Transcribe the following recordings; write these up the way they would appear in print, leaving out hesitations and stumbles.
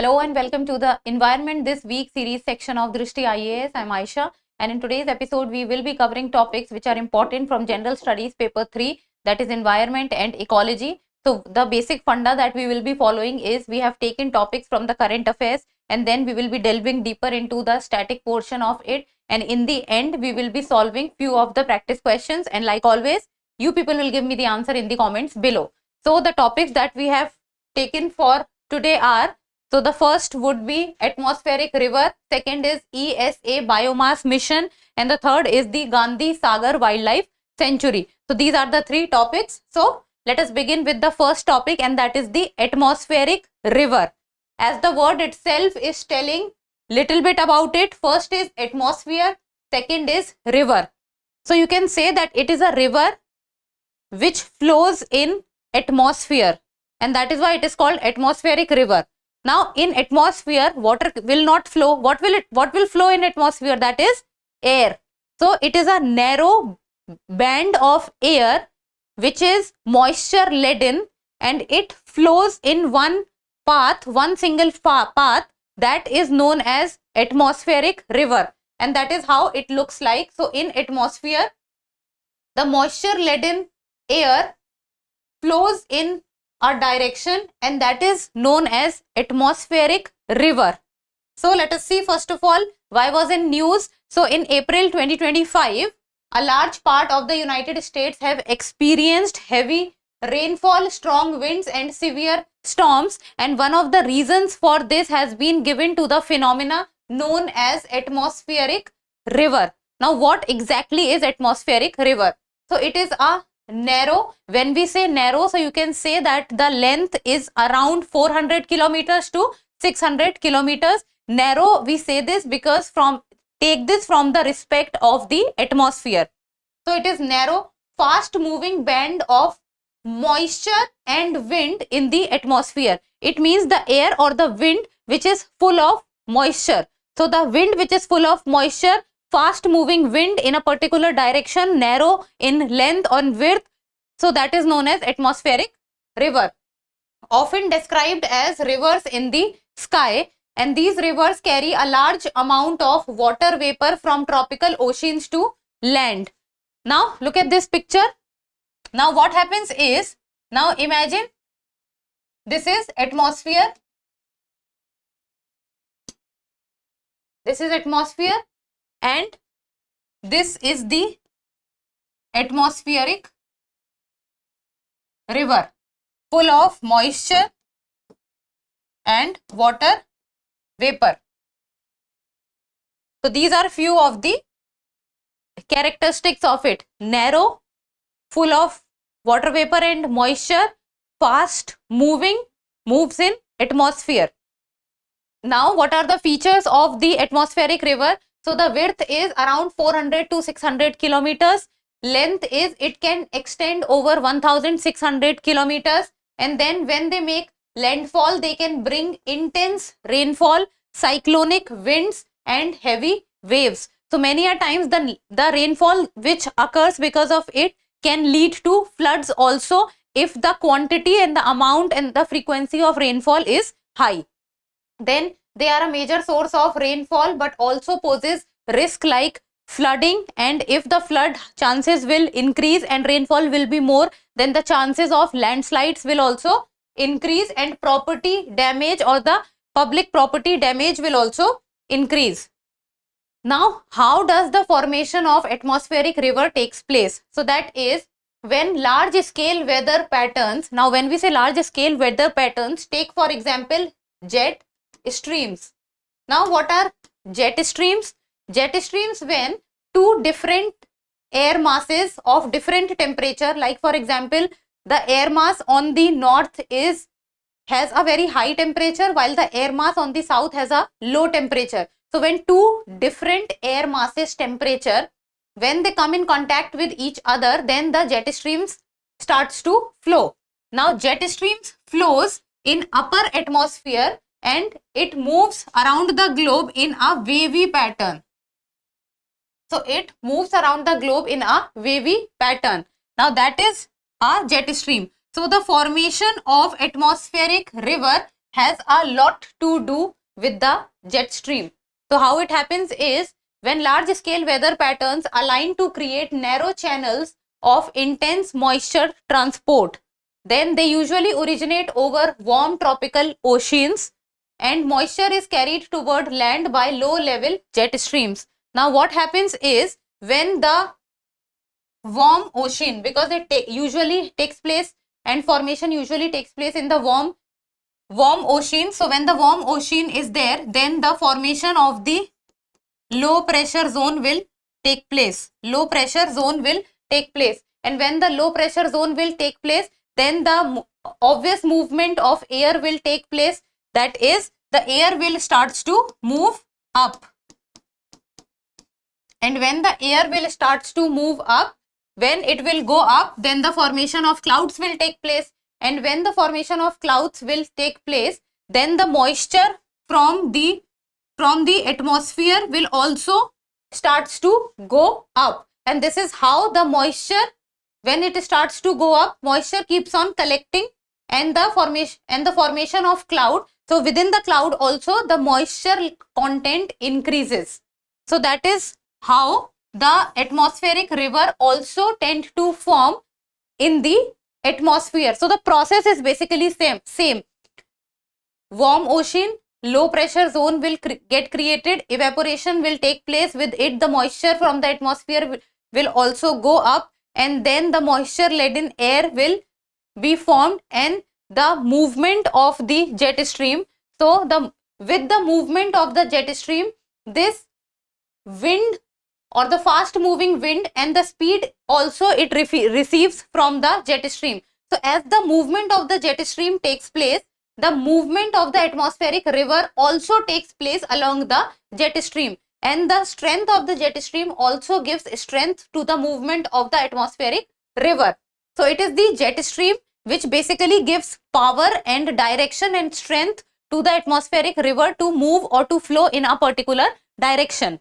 Hello and welcome to the Environment This Week series section of Drishti IAS. I'm Aisha, and in today's episode we will be covering topics which are important from General Studies paper 3, that is environment and ecology. So the basic funda that we will be following is we have taken topics from the current affairs and then we will be delving deeper into the static portion of it, and in the end we will be solving few of the practice questions, and like always you people will give me the answer in the comments below. So the topics that we have taken for today are, so the first would be atmospheric river, second is ESA biomass mission, and the third is the Gandhi Sagar wildlife sanctuary. So these are the three topics. So let us begin with the first topic, and that is the atmospheric river. As the word itself is telling little bit about it, first is atmosphere, second is river. So you can say that it is a river which flows in atmosphere, and that is why it is called atmospheric river. Now in atmosphere water will not flow. What will flow in atmosphere? That is air. So it is a narrow band of air which is moisture laden, and it flows in one path, one single path, that is known as atmospheric river, and that is how it looks like. So in atmosphere the moisture laden air flows in a direction, and that is known as atmospheric river. So let us see first of all why was in news. So in April 2025, a large part of the United States have experienced heavy rainfall, strong winds and severe storms, and one of the reasons for this has been given to the phenomena known as atmospheric river. Now what exactly is atmospheric river? So it is a narrow, when we say narrow, so you can say that the length is around 400 kilometers to 600 kilometers. Narrow, we say this because take this from the respect of the atmosphere. So it is narrow, fast moving band of moisture and wind in the atmosphere. It means the air or the wind which is full of moisture. So the wind which is full of moisture, fast moving wind in a particular direction, narrow in length or width, so that is known as atmospheric river. Often described as rivers in the sky, and these rivers carry a large amount of water vapor from tropical oceans to land. Now look at this picture. Now what happens is, now imagine this is atmosphere, this is atmosphere, and this is the atmospheric river full of moisture and water vapor. So these are few of the characteristics of it: narrow, full of water vapor and moisture, fast moving, moves in atmosphere. Now what are the features of the atmospheric river? So the width is around 400 to 600 kilometers. Length is, it can extend over 1600 kilometers, and then when they make landfall they can bring intense rainfall, cyclonic winds and heavy waves. So many a times the rainfall which occurs because of it can lead to floods also, if the quantity and the amount and the frequency of rainfall is high. Then they are a major source of rainfall but also poses risk like flooding, and if the flood chances will increase and rainfall will be more, then the chances of landslides will also increase, and property damage or the public property damage will also increase. Now how does the formation of atmospheric river takes place? So that is when large scale weather patterns, now when we say large scale weather patterns, take for example jet streams. Now what are jet streams? Jet streams when two different air masses of different temperature, like for example the air mass on the north has a very high temperature while the air mass on the south has a low temperature. So when two different air masses temperature, when they come in contact with each other, then the jet streams starts to flow. Now jet streams flows in upper atmosphere and it moves around the globe in a wavy pattern. So it moves around the globe in a wavy pattern. Now that is a jet stream. So the formation of atmospheric river has a lot to do with the jet stream. So how it happens is, when large scale weather patterns align to create narrow channels of intense moisture transport, then they usually originate over warm tropical oceans, and moisture is carried toward land by low level jet streams. Now what happens is, when the warm ocean, because it usually takes place, and formation usually takes place in the warm ocean. So when the warm ocean is there, then the formation of the low pressure zone will take place. Low pressure zone will take place. And when the low pressure zone will take place, then the obvious movement of air will take place. That is, the air will starts to move up. And when the air will starts to move up, when it will go up, then the formation of clouds will take place. And when the formation of clouds will take place, then the moisture from the atmosphere will also starts to go up. And this is how the moisture, when it starts to go up, moisture keeps on collecting, and the formation of cloud. So within the cloud also the moisture content increases. So that is how the atmospheric river also tend to form in the atmosphere. So the process is basically same. Warm ocean, low pressure zone will get created, evaporation will take place, with it the moisture from the atmosphere will also go up, and then the moisture laden air will be formed, and the movement of the jet stream. So with the movement of the jet stream, this wind, or the fast moving wind, and the speed also it receives from the jet stream. So as the movement of the jet stream takes place, the movement of the atmospheric river also takes place along the jet stream, and the strength of the jet stream also gives strength to the movement of the atmospheric river. So it is the jet stream which basically gives power and direction and strength to the atmospheric river to move or to flow in a particular direction.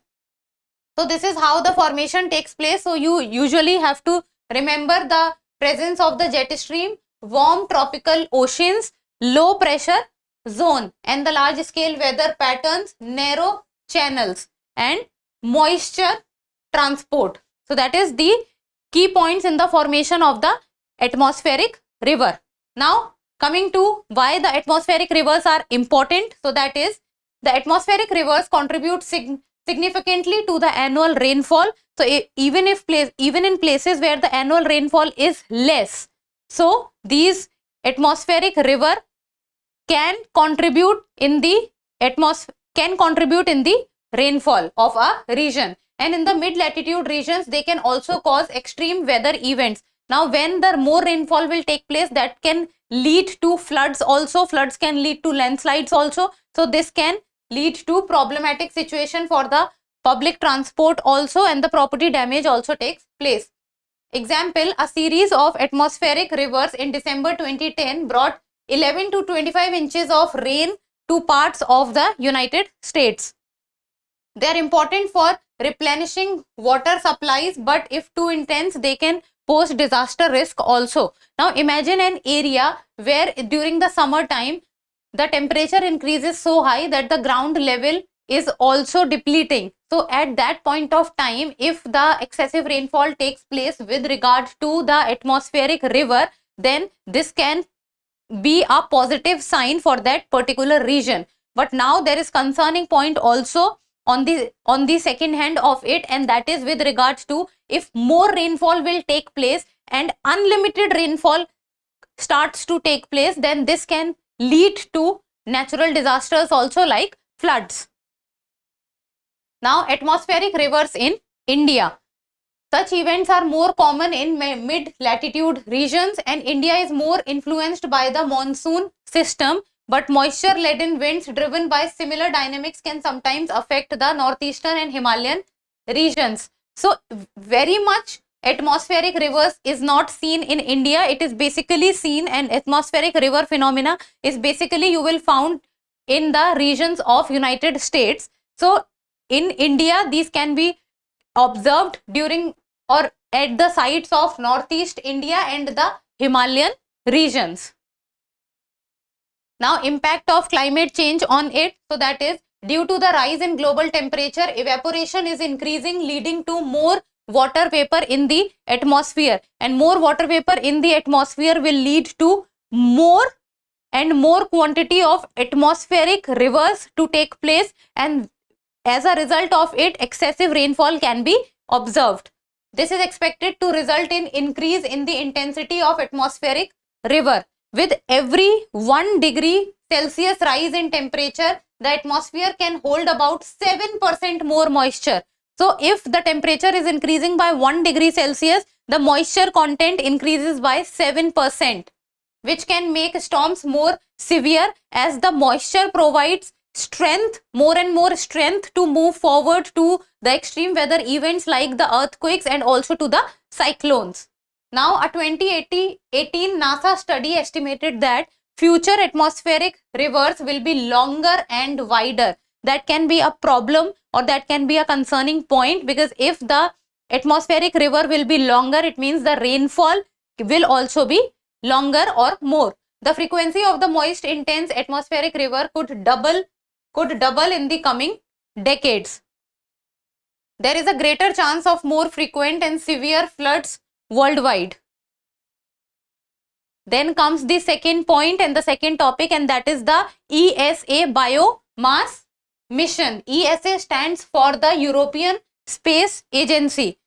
So this is how the formation takes place. So you usually have to remember the presence of the jet stream, warm tropical oceans, low pressure zone, and the large scale weather patterns, narrow channels, and moisture transport. So that is the key points in the formation of the atmospheric river. Now coming to why the atmospheric rivers are important. So that is, the atmospheric rivers contribute significantly to the annual rainfall. So even in places where the annual rainfall is less, so these atmospheric river can contribute in the rainfall of a region. And in the mid latitude regions, they can also cause extreme weather events. Now when the more rainfall will take place, that can lead to floods also. Floods can lead to landslides also. So this can lead to problematic situation for the public transport also, and the property damage also takes place. Example, a series of atmospheric rivers in December 2010 brought 11 to 25 inches of rain to parts of the United States. They are important for replenishing water supplies, but if too intense, they can pose disaster risk also. Now imagine an area where during the summer time the temperature increases so high that the ground level is also depleting. So at that point of time, if the excessive rainfall takes place with regard to the atmospheric river, then this can be a positive sign for that particular region. But now there is concerning point also on the second hand of it, and that is with regards to, if more rainfall will take place and unlimited rainfall starts to take place, then this can lead to natural disasters also, like floods. Now atmospheric rivers in India. Such events are more common in mid-latitude regions, and India is more influenced by the monsoon system, but moisture-laden winds driven by similar dynamics can sometimes affect the northeastern and Himalayan regions. So very much atmospheric rivers is not seen in India. It is basically seen, and atmospheric river phenomena is basically you will found in the regions of United States. So in India, these can be observed during or at the sites of Northeast India and the Himalayan regions. Now impact of climate change on it. So that is due to the rise in global temperature, evaporation is increasing, leading to more water vapor in the atmosphere, and more water vapor in the atmosphere will lead to more and more quantity of atmospheric rivers to take place, and as a result of it excessive rainfall can be observed. This is expected to result in increase in the intensity of atmospheric river. With every 1 degree Celsius rise in temperature, the atmosphere can hold about 7% more moisture. So if the temperature is increasing by 1 degree Celsius, the moisture content increases by 7%, which can make storms more severe, as the moisture provides strength, more and more strength to move forward to the extreme weather events like the earthquakes and also to the cyclones. Now, a 2018 NASA study estimated that future atmospheric rivers will be longer and wider. That can be a problem, or that can be a concerning point, because if the atmospheric river will be longer, it means the rainfall will also be longer or more. The frequency of the moist intense atmospheric river could double in the coming decades. There is a greater chance of more frequent and severe floods worldwide. Then comes the second point and the second topic, and that is the ESA biomass mission. ESA stands for the European Space Agency.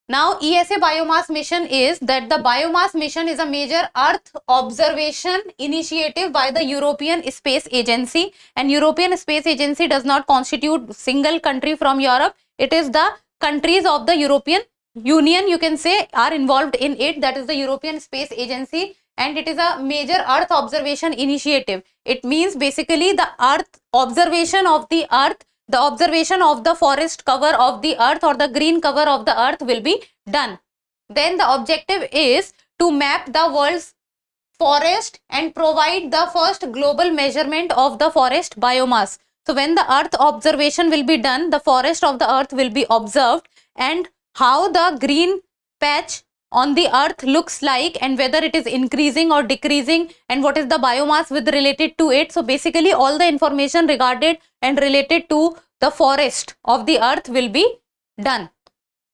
Now, ESA biomass mission is that the biomass mission is a major Earth observation initiative by the European Space Agency, and European Space Agency does not constitute single country from Europe. It is the countries of the European Union, you can say, are involved in it. That is the European Space Agency, and it is a major Earth observation initiative. It means basically the Earth observation of the Earth, the observation of the forest cover of the Earth or the green cover of the Earth will be done. Then the objective is to map the world's forest and provide the first global measurement of the forest biomass. So when the Earth observation will be done, the forest of the Earth will be observed, and how the green patch on the Earth looks like, and whether it is increasing or decreasing, and what is the biomass with related to it. So basically all the information regarded and related to the forest of the Earth will be done.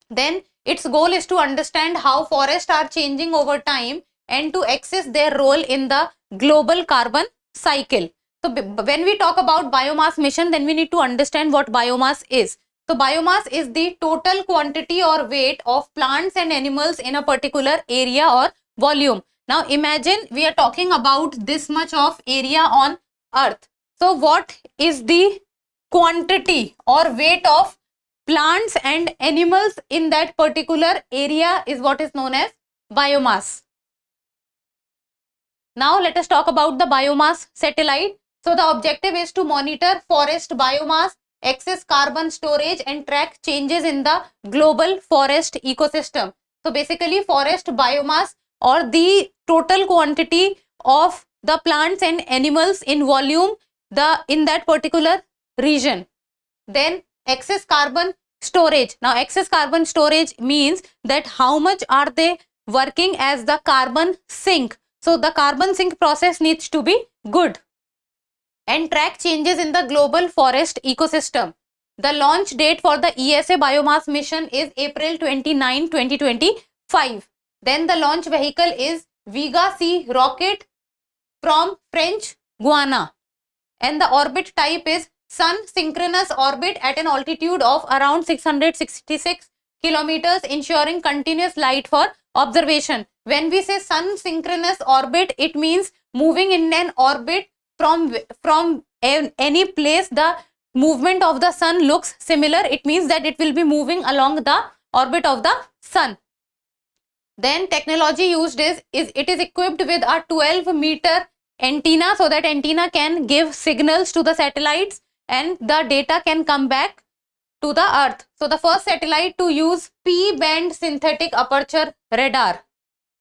Then its goal is to understand how forests are changing over time and to assess their role in the global carbon cycle. So when we talk about biomass mission, then we need to understand what biomass is. So biomass is the total quantity or weight of plants and animals in a particular area or volume. Now imagine we are talking about this much of area on Earth. So what is the quantity or weight of plants and animals in that particular area is what is known as biomass. Now let us talk about the biomass satellite. So the objective is to monitor forest biomass, access carbon storage, and track changes in the global forest ecosystem. So basically forest biomass, or the total quantity of the plants and animals in volume in that particular region. Then excess carbon storage. Now excess carbon storage means that how much are they working as the carbon sink. So the carbon sink process needs to be good. And track changes in the global forest ecosystem. The launch date for the ESA biomass mission is April 29, 2025. Then the launch vehicle is Vega C rocket from French Guiana, and the orbit type is Sun synchronous orbit at an altitude of around 666 kilometers, ensuring continuous light for observation. When we say Sun synchronous orbit, it means moving in an orbit from any place the movement of the sun looks similar. It means that it will be moving along the orbit of the sun. Then technology used is it is equipped with a 12-meter antenna, so that antenna can give signals to the satellites and the data can come back to the Earth. So the first satellite to use P-band synthetic aperture radar.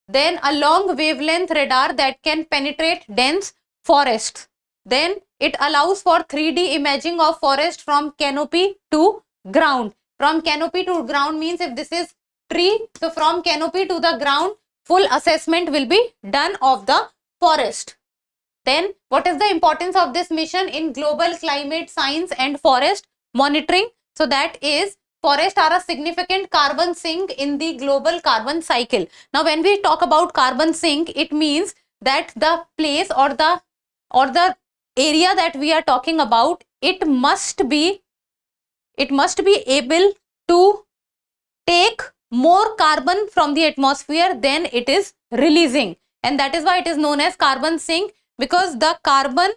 Then a long wavelength radar that can penetrate dense forests. Then it allows for 3D imaging of forest from canopy to ground. From canopy to ground means if this is tree, so from canopy to the ground, full assessment will be done of the forest. Then what is the importance of this mission in global climate science and forest monitoring? So that is, forests are a significant carbon sink in the global carbon cycle. Now when we talk about carbon sink, it means that the place or the area that we are talking about, it must be able to take more carbon from the atmosphere than it is releasing, and that is why it is known as carbon sink, because the carbon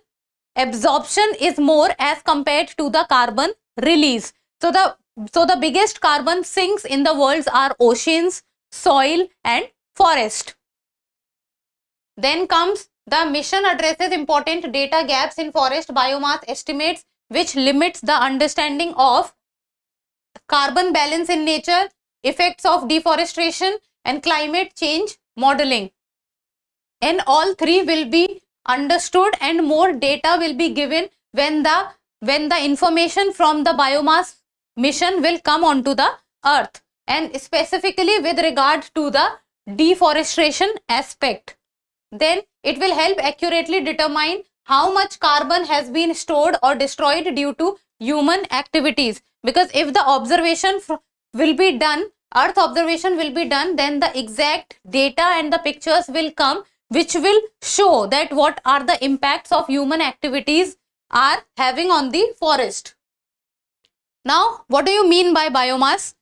absorption is more as compared to the carbon release. So the biggest carbon sinks in the world are oceans, soil and forest. Then comes the mission addresses important data gaps in forest biomass estimates, which limits the understanding of carbon balance in nature, effects of deforestation and climate change modeling. And all three will be understood and more data will be given when the information from the biomass mission will come onto the earth, and specifically with regard to the deforestation aspect. Then it will help accurately determine how much carbon has been stored or destroyed due to human activities, because if the observation will be done, earth observation will be done, then the exact data and the pictures will come, which will show that what are the impacts of human activities are having on the forest. Now what do you mean by biomass?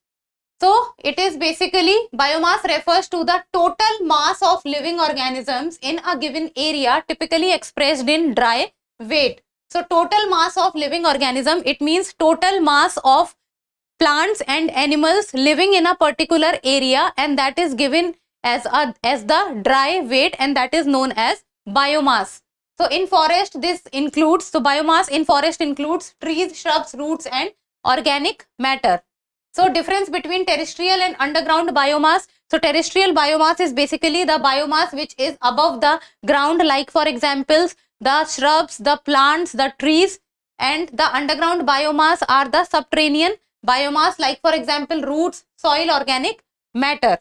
So it is basically, biomass refers to the total mass of living organisms in a given area, typically expressed in dry weight. So total mass of living organism, it means total mass of plants and animals living in a particular area, and that is given as the dry weight, and that is known as biomass. So in forest this includes, so biomass in forest includes trees, shrubs, roots and organic matter. So difference between terrestrial and underground biomass. So terrestrial biomass is basically the biomass which is above the ground, like for examples the shrubs, the plants, the trees, and the underground biomass are the subterranean biomass, like for example roots, soil, organic matter.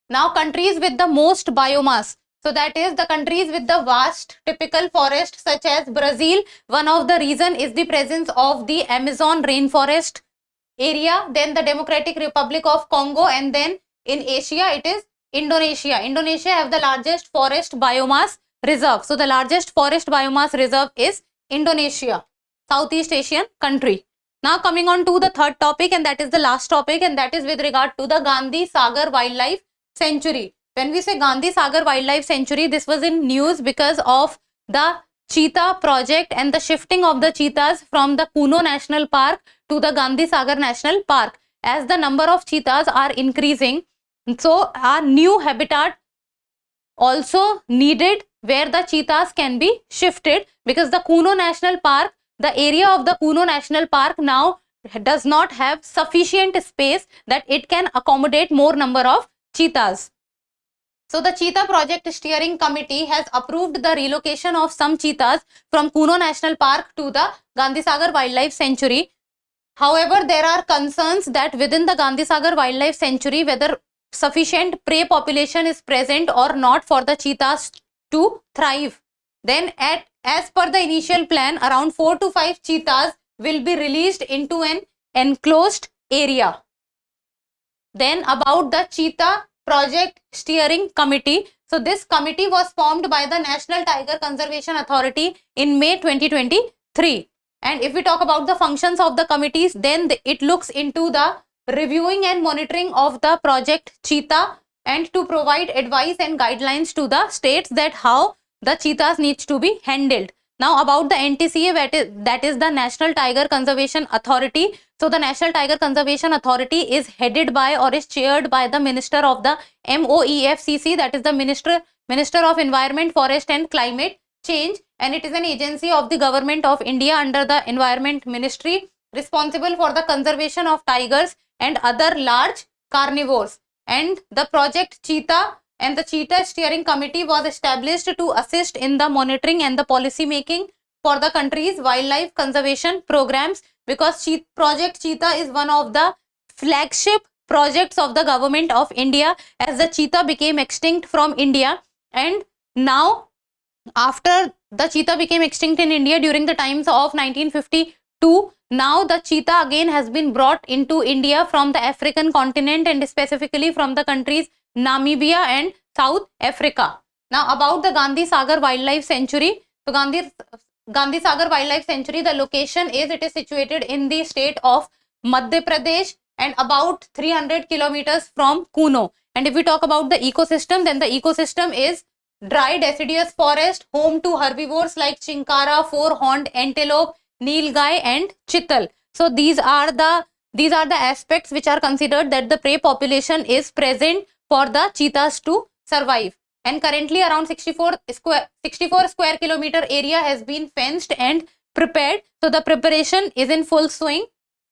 Now countries with the most biomass. So that is the countries with the vast typical forest, such as Brazil. One of the reason is the presence of the Amazon rainforest area, then the Democratic Republic of Congo, and then in Asia it is Indonesia. Indonesia have the largest forest biomass reserve. So the largest forest biomass reserve is Indonesia, Southeast Asian country. Now coming on to the third topic, and that is the last topic, and that is with regard to the Gandhi Sagar Wildlife Sanctuary. When we say Gandhi Sagar Wildlife Sanctuary, this was in news because of the cheetah project and the shifting of the cheetahs from the Kuno National Park to the Gandhi Sagar National Park. As the number of cheetahs are increasing, so our new habitat also needed where the cheetahs can be shifted, because the Kuno National Park, the area of the Kuno National Park now does not have sufficient space that it can accommodate more number of cheetahs. So the Cheetah Project Steering Committee has approved the relocation of some cheetahs from Kuno National Park to the Gandhi Sagar Wildlife Sanctuary. However, there are concerns that within the Gandhi Sagar Wildlife Sanctuary, whether sufficient prey population is present or not for the cheetahs to thrive. Then as per the initial plan, around 4 to 5 cheetahs will be released into an enclosed area. Then about the Cheetah Project Steering Committee. So this committee was formed by the National Tiger Conservation Authority in May 2023. And if we talk about the functions of the committees, then it looks into the reviewing and monitoring of the project Cheetah, and to provide advice and guidelines to the states that how the cheetahs needs to be handled. Now about the NTCA, that is the National Tiger Conservation Authority. So the National Tiger Conservation Authority is headed by or is chaired by the Minister of the MOEFCC, that is the Minister of Environment, Forest and Climate Change, and it is an agency of the Government of India under the Environment Ministry, responsible for the conservation of tigers and other large carnivores. And the project Cheetah and the Cheetah Steering Committee was established to assist in the monitoring and the policy making for the country's wildlife conservation programs, because Project Cheetah is one of the flagship projects of the Government of India, as the cheetah became extinct from India, and now after the cheetah became extinct in India during the times of 1952, now the cheetah again has been brought into India from the African continent and specifically from the countries Namibia and South Africa. Now about the Gandhi Sagar Wildlife Sanctuary. So Gandhi Sagar Wildlife Sanctuary, the location is, it is situated in the state of Madhya Pradesh and about 300 kilometers from Kuno. And if we talk about the ecosystem, then the ecosystem is dry deciduous forest, home to herbivores like chinkara, four-horned antelope, nilgai and chital. So these are the aspects which are considered that the prey population is present for the cheetahs to survive. And currently around 64 square kilometer area has been fenced and prepared. So the preparation is in full swing.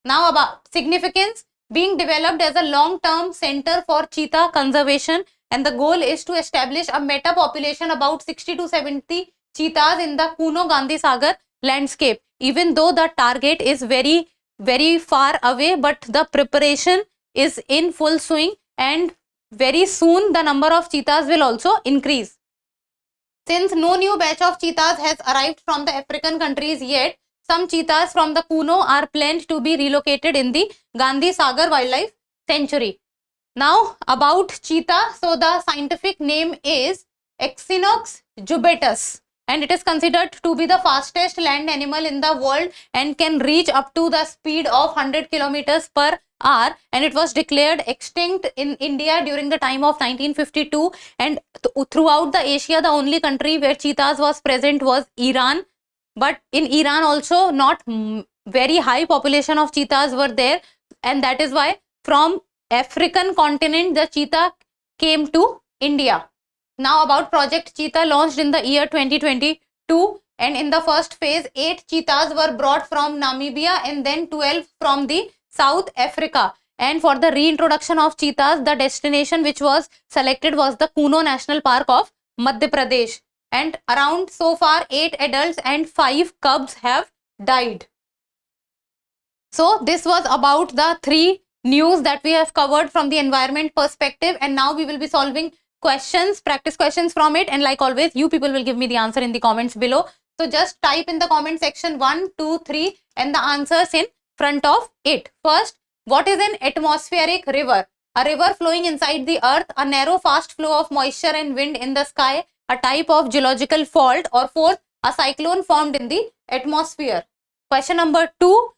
Now about significance, being developed as a long-term center for cheetah conservation, and the goal is to establish a meta population about 60 to 70 cheetahs in the Kuno Gandhi Sagar landscape. Even though the target is very, very far away, but the preparation is in full swing and very soon the number of cheetahs will also increase. Since no new batch of cheetahs has arrived from the African countries yet, some cheetahs from the Kuno are planned to be relocated in the Gandhi Sagar Wildlife Sanctuary. Now about cheetah, so the scientific name is Exinox jubatus and it is considered to be the fastest land animal in the world and can reach up to the speed of 100 kilometers per hour, and it was declared extinct in India during the time of 1952, and throughout the Asia the only country where cheetahs was present was Iran. But in Iran also not very high population of cheetahs were there, and that is why from African continent the cheetah came to India. Now about Project Cheetah, launched in the year 2022, and in the first phase 8 cheetahs were brought from Namibia and then 12 from the South Africa. And for the reintroduction of cheetahs, the destination which was selected was the Kuno National Park of Madhya Pradesh, and around so far 8 adults and 5 cubs have died. So this was about the 3 news that we have covered from the environment perspective, and now we will be solving questions, practice questions from it, and like always you people will give me the answer in the comments below. So just type in the comment section 1, 2, 3 and the answers in front of it. First, what is an atmospheric river? A river flowing inside the earth, a narrow fast flow of moisture and wind in the sky, a type of geological fault, or fourth, a cyclone formed in the atmosphere. Question number 2,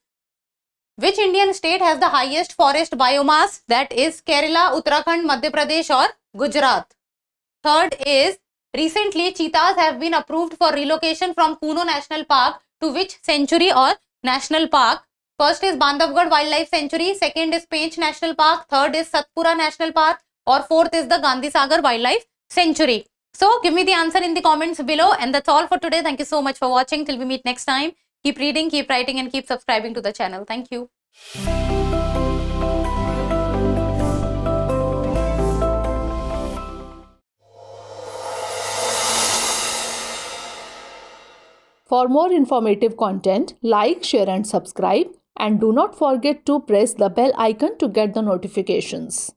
which Indian state has the highest forest biomass? That is Kerala, Uttarakhand, Madhya Pradesh or Gujarat. Third is, recently cheetahs have been approved for relocation from Kuno National Park to which sanctuary or national park? First is Bandhavgarh Wildlife Sanctuary, second is Pench National Park, third is Satpura National Park, or fourth is the Gandhi Sagar Wildlife Sanctuary. So give me the answer in the comments below, and that's all for today. Thank you so much for watching. Till we meet next time, keep reading, keep writing and keep subscribing to the channel. Thank you. For more informative content, like, share and subscribe, and do not forget to press the bell icon to get the notifications.